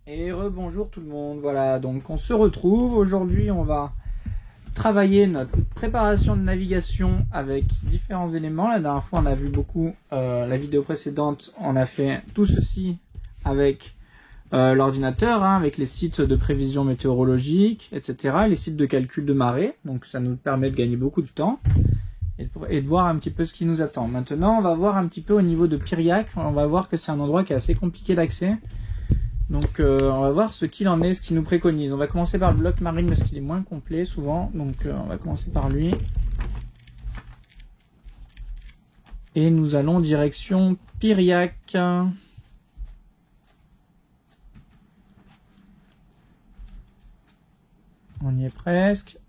Et rebonjour tout le monde, voilà, donc on se retrouve, aujourd'hui on va travailler notre préparation de navigation avec différents éléments. La dernière fois on a vu beaucoup, la vidéo précédente on a fait tout ceci avec l'ordinateur, avec les sites de prévision météorologique, etc., les sites de calcul de marée, donc ça nous permet de gagner beaucoup de temps et de voir un petit peu ce qui nous attend. Maintenant on va voir un petit peu au niveau de Piriac, on va voir que c'est un endroit qui est assez compliqué d'accès. Donc on va voir ce qu'il en est, ce qu'il nous préconise. On va commencer par le bloc marine parce qu'il est moins complet souvent. Donc on va commencer par lui. Et nous allons direction Piriac. On y est presque.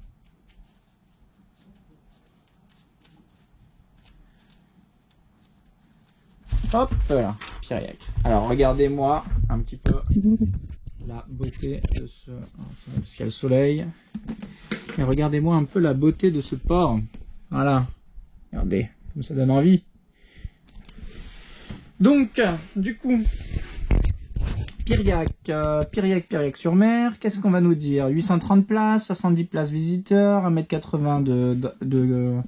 Hop, voilà, Piriac. Alors regardez-moi un petit peu la beauté de ce... Parce qu'il y a le soleil. Et regardez-moi un peu la beauté de ce port. Voilà. Regardez, comme ça donne envie. Donc, du coup, Piriac, Piriac-sur-Mer, qu'est-ce qu'on va nous dire? 830 places, 70 places visiteurs, 1m80 de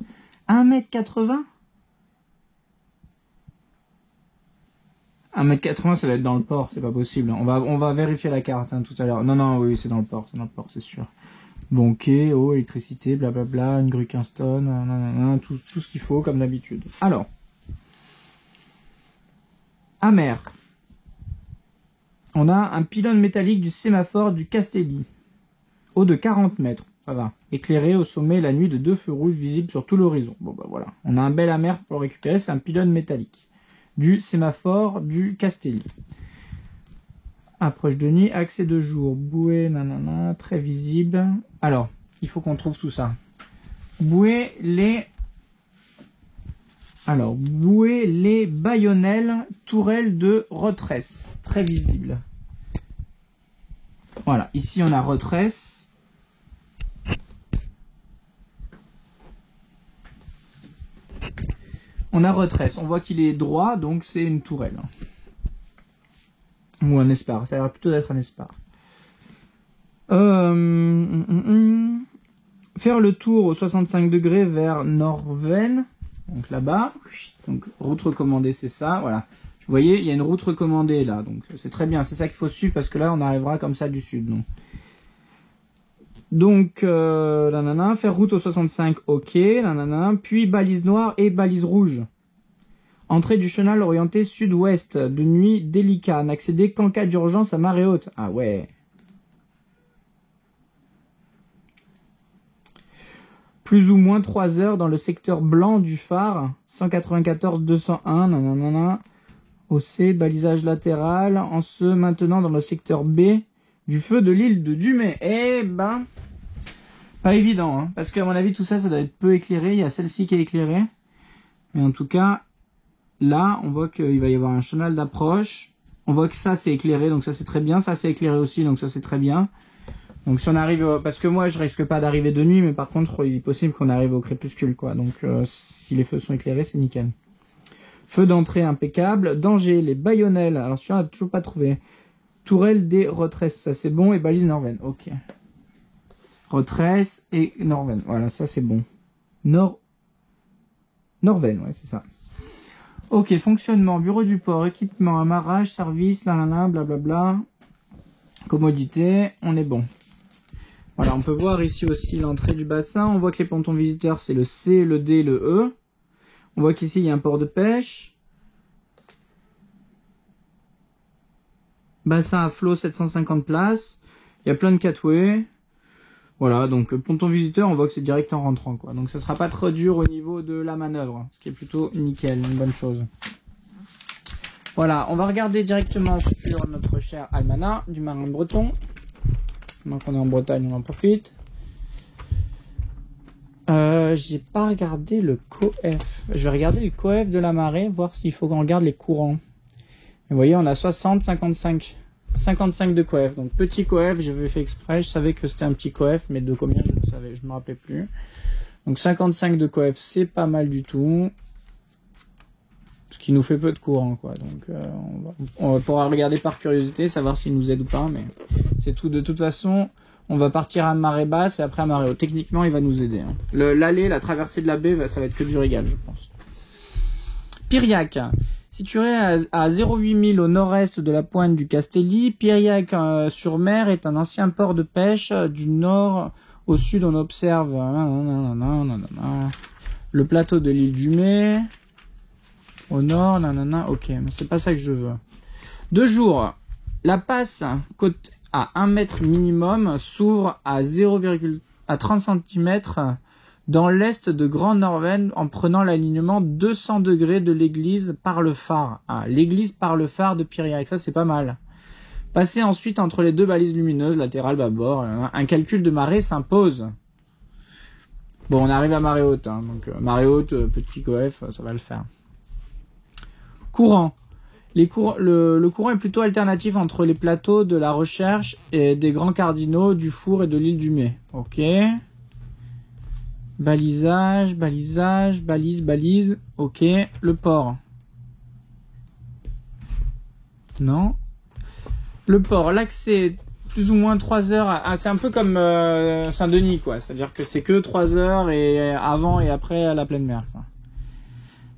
1m80 1m80, ça va être dans le port, c'est pas possible. On va vérifier la carte tout à l'heure. Non, oui, c'est dans le port, c'est sûr. Bon, quai, eau, électricité, blablabla, une grue Kingston, tout ce qu'il faut comme d'habitude. Alors, à mer, on a un pylône métallique du sémaphore du Castelli, haut de 40 mètres, ça va, éclairé au sommet la nuit de 2 feux rouges visibles sur tout l'horizon. Bon bah voilà, on a un bel amer pour le récupérer, c'est un pylône métallique du sémaphore du Castelli. Approche de nuit, accès de jour, bouée, très visible. Alors, il faut qu'on trouve tout ça. Bouée, les baïonnelles, tourelles de retresse, très visible. Voilà, ici on a retresse. On a retresse, on voit qu'il est droit, donc c'est une tourelle. Ou un espar, ça a l'air plutôt d'être un espar. Faire le tour au 65 degrés vers Norven, donc là-bas. Donc route recommandée, c'est ça, voilà. Vous voyez, il y a une route recommandée là, donc c'est très bien, c'est ça qu'il faut suivre parce que là on arrivera comme ça du sud. Donc, faire route au 65, ok, puis balise noire et balise rouge. Entrée du chenal orienté sud-ouest, de nuit délicat, n'accéder qu'en cas d'urgence à marée haute. Ah ouais. Plus ou moins 3 heures dans le secteur blanc du phare, 194-201, OC, balisage latéral, en se maintenant dans le secteur B du feu de l'île de Dumay. Eh ben, pas évident, parce qu'à mon avis tout ça doit être peu éclairé, il y a celle-ci qui est éclairée. Mais en tout cas, là, on voit qu'il va y avoir un chenal d'approche. On voit que ça c'est éclairé, donc ça c'est très bien. Ça c'est éclairé aussi, donc ça c'est très bien. Donc si on arrive, parce que moi je risque pas d'arriver de nuit, mais par contre il est possible qu'on arrive au crépuscule, quoi. Donc si les feux sont éclairés, c'est nickel. Feu d'entrée impeccable. Danger, les baïonnelles. Alors celui-là on n'a toujours pas trouvé. Tourelle des retresses, ça c'est bon. Et balise Norven, ok. Retresse et Norven, voilà, ça c'est bon. Norven, ouais, c'est ça. Ok, fonctionnement, bureau du port, équipement, amarrage, service, blablabla. Commodité, on est bon. Voilà, on peut voir ici aussi l'entrée du bassin. On voit que les pontons visiteurs, c'est le C, le D, le E. On voit qu'ici, il y a un port de pêche. Bassin à flot, 750 places. Il y a plein de catways. Voilà, donc ponton visiteur, on voit que c'est direct en rentrant, quoi. Donc ça sera pas trop dur au niveau de la manœuvre, ce qui est plutôt nickel, une bonne chose. Voilà, on va regarder directement sur notre cher almanach du marin breton. Maintenant qu'on est en Bretagne, on en profite. J'ai pas regardé le coef. Je vais regarder le coef de la marée, voir s'il faut qu'on regarde les courants. Vous voyez, on a 60, 55 de coef. Donc petit coef, j'avais fait exprès, je savais que c'était un petit coef, mais de combien je ne savais, je me rappelais plus. Donc 55 de coef, c'est pas mal du tout. Ce qui nous fait peu de courant, quoi. Donc, on pourra regarder par curiosité, savoir s'il nous aide ou pas, mais c'est tout. De toute façon, on va partir à marée basse et après à marée haute. Techniquement, il va nous aider. Hein. L'allée, la traversée de la baie, ça va être que du régal, je pense. Piriac. Situé à 0,8 milles au nord-est de la pointe du Castelli, Piriac-sur-Mer est un ancien port de pêche. Du nord au sud, on observe le plateau de l'île du Mai. Au nord, ok, mais c'est pas ça que je veux. 2 jours. La passe, côte à 1 mètre minimum, s'ouvre à 30 cm dans l'est de Grand Norvège en prenant l'alignement 200 degrés de l'église par le phare. Ah, l'église par le phare de Piriac, ça c'est pas mal. Passer ensuite entre les 2 balises lumineuses, latérales, bâbord, un calcul de marée s'impose. Bon, on arrive à marée haute, hein, donc marée haute, petit coef, ça va le faire. Courant. Le courant est plutôt alternatif entre les plateaux de la Recherche et des Grands Cardinaux, du Four et de l'île du Mai. Ok. Balisage, balise. Ok. Le port. Non. Le port, l'accès, plus ou moins 3 heures. C'est un peu comme Saint-Denis, quoi. C'est-à-dire que c'est que 3 heures et avant et après à la pleine mer, quoi.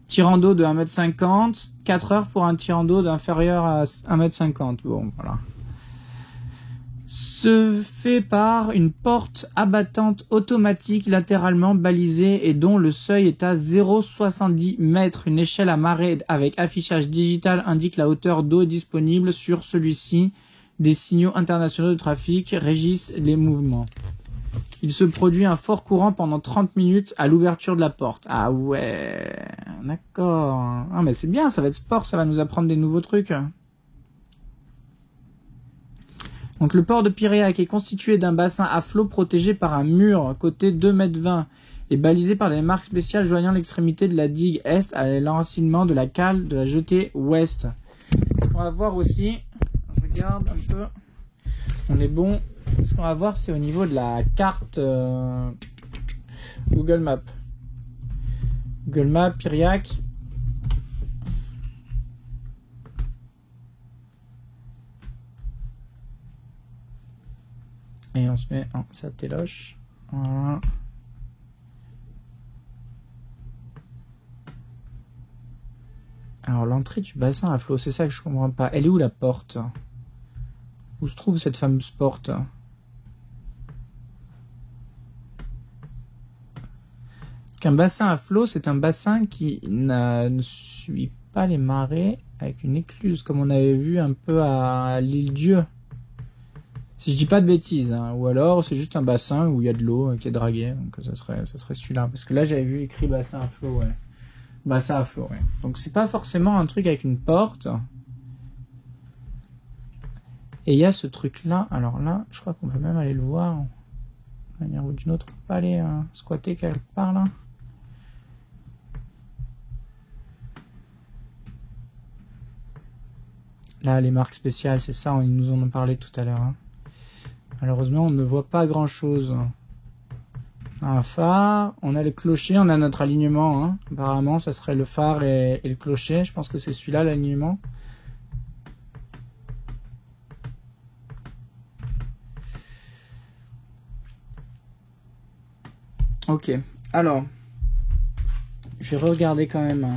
Tirant d'eau de 1,50 m, 4 heures pour un tirant d'eau d'inférieur à 1,50 m. Bon, voilà. Se fait par une porte abattante automatique latéralement balisée et dont le seuil est à 0,70 m. Une échelle à marée avec affichage digital indique la hauteur d'eau disponible sur celui-ci. Des signaux internationaux de trafic régissent les mouvements. Il se produit un fort courant pendant 30 minutes à l'ouverture de la porte. Ah ouais, d'accord. Ah mais c'est bien, ça va être sport, ça va nous apprendre des nouveaux trucs. Donc le port de Piriac est constitué d'un bassin à flot protégé par un mur côté 2,20 m et balisé par des marques spéciales joignant l'extrémité de la digue est à l'enracinement de la cale de la jetée ouest. On va voir aussi, je regarde un peu, on est bon. Ce qu'on va voir, c'est au niveau de la carte Google Maps. Google Maps, Piriac. Et on se met en satelloche. Voilà. Alors l'entrée du bassin à flot, c'est ça que je comprends pas. Elle est où la porte? Où se trouve cette fameuse porte? Qu'un bassin à flot, c'est un bassin qui ne suit pas les marées avec une écluse, comme on avait vu un peu à l'île Dieu. Si je dis pas de bêtises, hein. Ou alors c'est juste un bassin où il y a de l'eau qui est draguée, donc ça serait celui-là. Parce que là j'avais vu écrit bassin à flot, ouais. Bassin à flot, ouais. Donc c'est pas forcément un truc avec une porte. Et il y a ce truc-là, alors là, je crois qu'on peut même aller le voir. D'une manière ou d'une autre, on peut pas aller squatter quelque part là. Là, les marques spéciales, c'est ça, ils nous en ont parlé tout à l'heure. Hein. Malheureusement, on ne voit pas grand-chose. Un phare, on a le clocher, on a notre alignement. Hein. Apparemment, ça serait le phare et le clocher. Je pense que c'est celui-là, l'alignement. Ok, alors, je vais regarder quand même.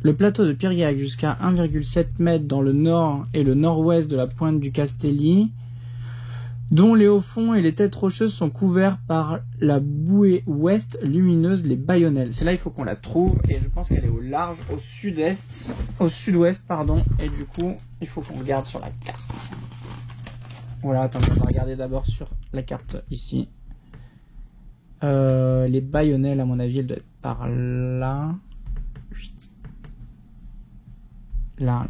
Le plateau de Piriac jusqu'à 1,7 m dans le nord et le nord-ouest de la pointe du Castelli, dont les hauts fonds et les têtes rocheuses sont couverts par la bouée ouest lumineuse, les Bayonnelles. C'est là il faut qu'on la trouve et je pense qu'elle est au large, au sud-ouest, pardon, et du coup il faut qu'on regarde sur la carte. Voilà, attends, on va regarder d'abord sur la carte ici. Les Bayonnelles, à mon avis, elles doivent être par là. Là,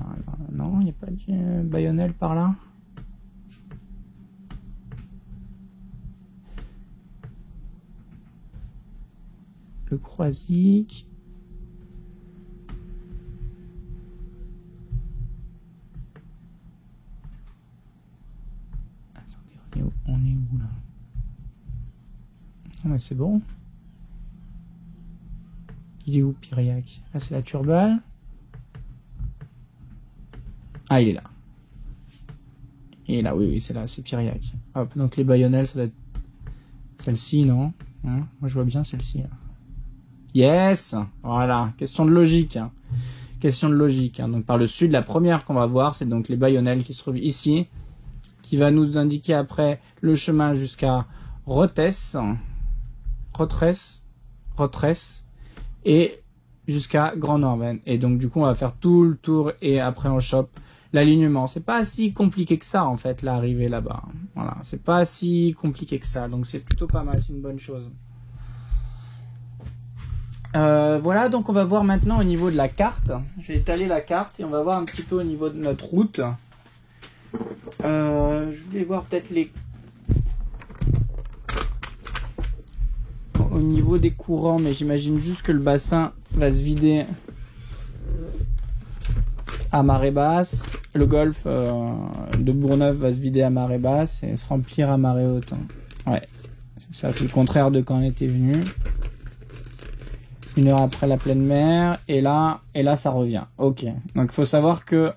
non, il n'y a pas de Bayonnelle par là. Le Croisic. Attendez, on est où là? Oh, mais c'est bon. Il est où, Piriac? Là, c'est la Turballe. Ah, il est là. Il est là, oui, c'est là, c'est Piriac. Hop, donc les baïonnelles, ça doit être celle-ci, non? Hein, moi, je vois bien celle-ci. Là. Yes! Voilà, question de logique. Hein. Question de logique. Hein. Donc, par le sud, la première qu'on va voir, c'est donc les baïonnelles qui se trouvent ici, qui va nous indiquer après le chemin jusqu'à Rotresse, et jusqu'à Grand Norven. Et donc, du coup, on va faire tout le tour et après on chope l'alignement. C'est pas si compliqué que ça, en fait, l'arrivée là-bas. Voilà, c'est pas si compliqué que ça. Donc, c'est plutôt pas mal, c'est une bonne chose. Voilà, donc on va voir maintenant au niveau de la carte. Je vais étaler la carte et on va voir un petit peu au niveau de notre route. Je voulais voir peut-être les... Au niveau des courants, mais j'imagine juste que le bassin va se vider à marée basse. Le golfe de Bourgneuf va se vider à marée basse et se remplir à marée haute. Ouais, ça c'est le contraire de quand on était venu. 1 heure après la pleine mer, et là ça revient. Ok, donc il faut savoir que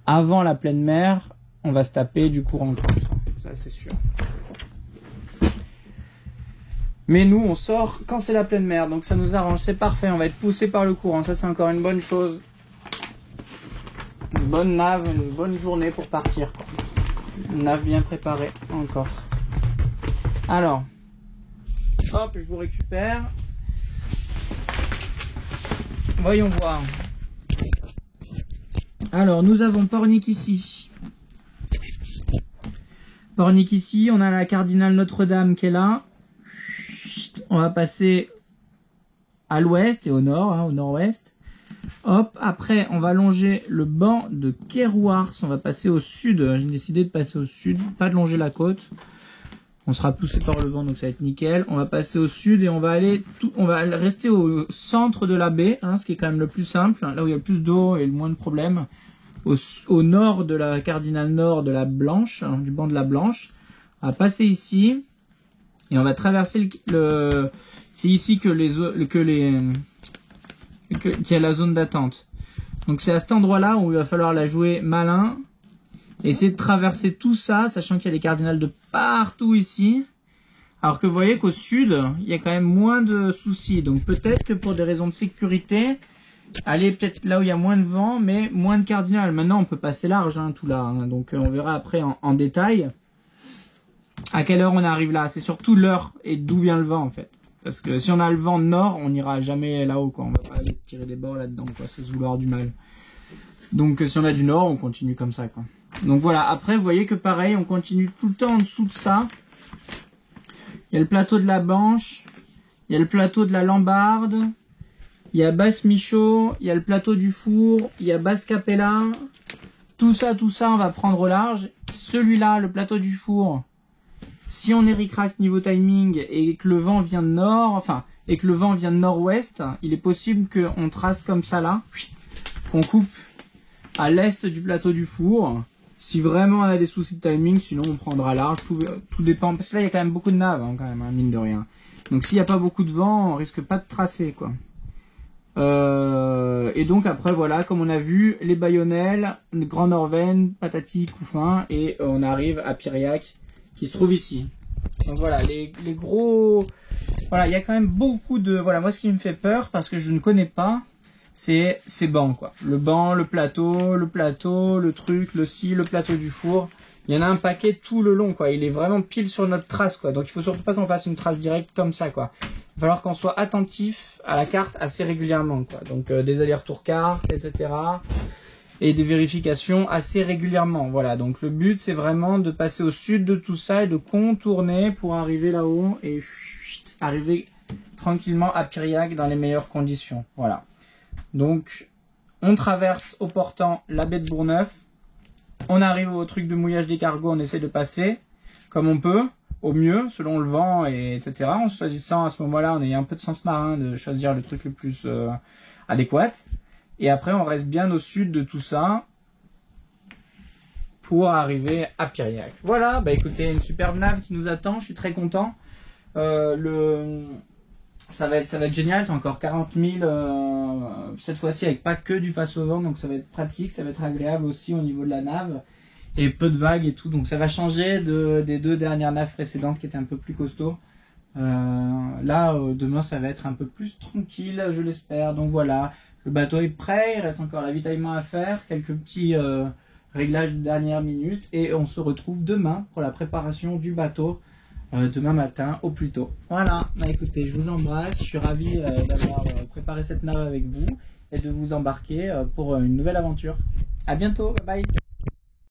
avant la pleine mer, on va se taper du courant contre. Ça c'est sûr. Mais nous, on sort quand c'est la pleine mer, donc ça nous arrange, c'est parfait, on va être poussé par le courant, ça c'est encore une bonne chose. Une bonne nave, une bonne journée pour partir. Quoi. Une nave bien préparée, encore. Alors, hop, je vous récupère. Voyons voir. Alors, nous avons Pornic ici. Pornic ici, on a la Cardinale Notre-Dame qui est là. On va passer à l'ouest et au nord, hein, au nord-ouest. Hop, après on va longer le banc de Kerouars, on va passer au sud. J'ai décidé de passer au sud, pas de longer la côte. On sera poussé par le vent, donc ça va être nickel. On va passer au sud et on va rester au centre de la baie, hein, ce qui est quand même le plus simple, là où il y a le plus d'eau et le moins de problèmes. Au nord de la Cardinale Nord de la Blanche, hein, du banc de la Blanche. On va passer ici. Et on va traverser c'est ici qu'il y a la zone d'attente. Donc c'est à cet endroit-là où il va falloir la jouer malin. Essayer de traverser tout ça, sachant qu'il y a des cardinales de partout ici. Alors que vous voyez qu'au sud, il y a quand même moins de soucis. Donc peut-être que pour des raisons de sécurité, aller peut-être là où il y a moins de vent, mais moins de cardinales. Maintenant on peut passer large, hein, tout là. Hein. Donc on verra après en détail. À quelle heure on arrive là? C'est surtout l'heure et d'où vient le vent en fait. Parce que si on a le vent nord, on n'ira jamais là-haut quoi. On va pas aller tirer des bords là-dedans quoi. C'est se vouloir du mal. Donc si on a du nord, on continue comme ça quoi. Donc voilà. Après vous voyez que pareil, on continue tout le temps en dessous de ça. Il y a le plateau de la Banche, il y a le plateau de la Lambarde, il y a Basse-Michaud, il y a le plateau du Four, il y a Basse-Capella. Tout ça, on va prendre au large. Celui-là, le plateau du Four. Si on est ric-rac niveau timing et que le vent vient de nord, enfin, et que le vent vient de nord-ouest, il est possible qu'on trace comme ça là, qu'on coupe à l'est du plateau du Four. Si vraiment on a des soucis de timing, sinon on prendra large, tout dépend. Parce que là, il y a quand même beaucoup de naves, hein, quand même, hein, mine de rien. Donc s'il n'y a pas beaucoup de vent, on risque pas de tracer, quoi. Et donc après, voilà, comme on a vu, les baïonnelles, Grand Norven, Patati, Couffin, et on arrive à Piriac, qui se trouve ici. Donc voilà, les gros... Voilà, il y a quand même beaucoup de... Voilà, moi ce qui me fait peur, parce que je ne connais pas, c'est ces bancs, quoi. Le banc, le plateau, le truc, le plateau du Four. Il y en a un paquet tout le long, quoi. Il est vraiment pile sur notre trace, quoi. Donc il faut surtout pas qu'on fasse une trace directe comme ça, quoi. Il va falloir qu'on soit attentif à la carte assez régulièrement, quoi. Donc des allers-retours cartes, etc. Et des vérifications assez régulièrement. Voilà, donc le but c'est vraiment de passer au sud de tout ça et de contourner pour arriver là-haut et arriver tranquillement à Piriac dans les meilleures conditions. Voilà. Donc on traverse au portant la baie de Bourgneuf. On arrive au truc de mouillage des cargos, on essaie de passer comme on peut, au mieux, selon le vent, et etc. En choisissant à ce moment-là, on a un peu de sens marin de choisir le truc le plus adéquat. Et après, on reste bien au sud de tout ça. pour arriver à Piriac. Voilà, bah écoutez, une superbe nave qui nous attend, je suis très content. Ça va être génial, c'est encore 40 000 cette fois-ci avec pas que du face au vent, donc ça va être pratique, ça va être agréable aussi au niveau de la nave et peu de vagues et tout, donc ça va changer des 2 dernières naves précédentes qui étaient un peu plus costauds. Là demain ça va être un peu plus tranquille, je l'espère. Donc voilà, le bateau est prêt, il reste encore l'avitaillement à faire, quelques petits réglages de dernière minute et on se retrouve demain pour la préparation du bateau. Demain matin au plus tôt. Voilà, bah écoutez, je vous embrasse, je suis ravi d'avoir préparé cette nave avec vous et de vous embarquer pour une nouvelle aventure. À bientôt, bye bye.